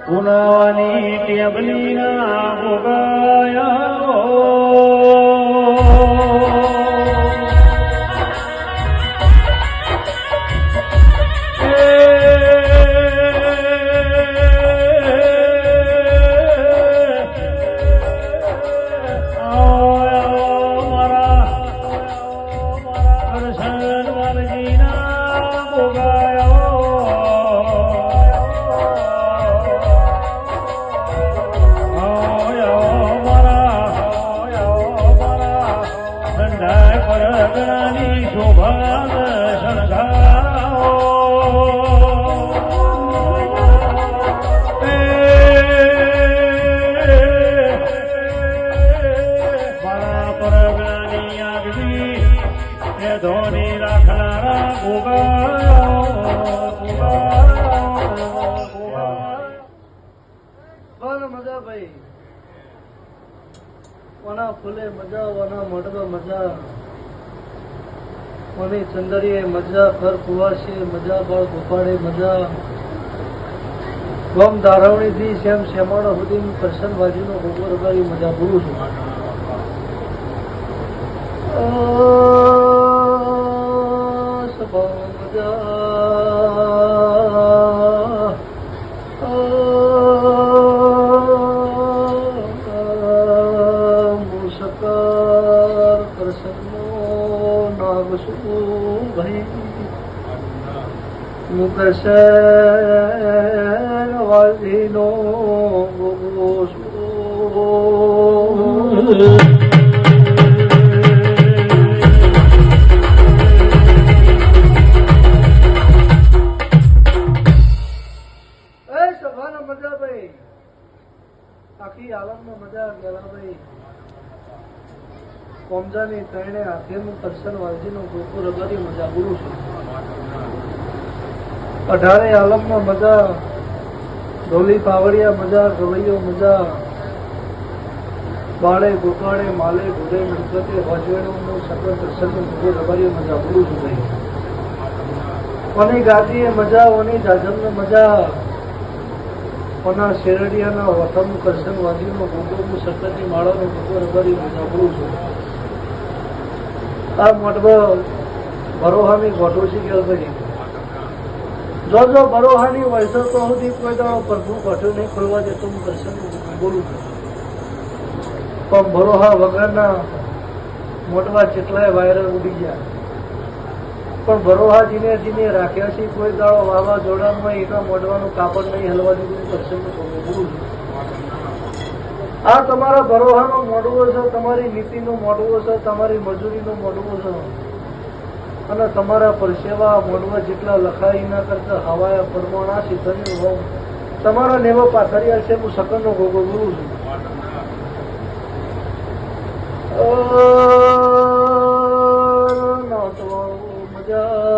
પુનાવાની ટેબલી ના ભોગાયા ધોની રાખનારા મજા ભાઈ વના ફૂલે મજા વના મડવા મજા વની ચંદરીએ મજા ઘર કુવાસી મજા બળ ગોપાડે મજા ગમ ધારવણી થી શ્યામ શ્યામાળો સુધી કરશન બાજુનો ગોબર ઉગાડી મજા ભૂલું છું મુસકર કરશનનો નાગસુ ભાઈ મુકશન વાલીનો ગોસુ આખી આલમમાં મજા ગયેલા ભાઈ કોમજાની ત્રણે હાથેનું કરશન વાલજીનું ગોકુળ અગાડી મજા ગુરુ છે 18 આલમમાં મજા ઢોલી પાવડિયા મજા ગવૈયો મજા બાળે ગોપાળે માલે ઘોડે મિલકતે વાજવેણું સકળ કરશનનું ગોકુળ અગાડી મજા ગુરુ છે ભાઈ કોની ગાદીએ મજા ઓની જાજમને મજા ઓના શેરડિયાના વતન કરશન વાદીનો ગોગોનું સકળની માળાનો ગોગો રબારી મજા બોલું છું આ મોટબો બરોહાની ગોઠો છે કે ભાઈ જો બરોહાની વયસો તો સુધી કોઈ દાડો પ્રભુ ગોઠો નહીં ખોલવા દેતો હું કરશન બોલું છું પણ બરોહા વગરના મોટવા જેટલાય વાયરલ ઉડી ગયા પણ બરોહાજીને જીને રાખ્યા છે કોઈ દાડો વાવાઝોડામાં એના મોઢવાનું કાપડ નહીં હલવા દીધું કરશન બોલું છું આ તમારા બરોહાનો મોડવો છે તમારી નીતિનો મોડવો છે તમારી મજૂરીનો મોડવો છે અને તમારા પરસેવા મોડવા જેટલા લખાઈ ના કરતા હવાયા પરમાણા સિદ્ધની હોમ તમારા નેવો પાથરિયા છે હું સકનનો ગોગો ગુરુ છું મજા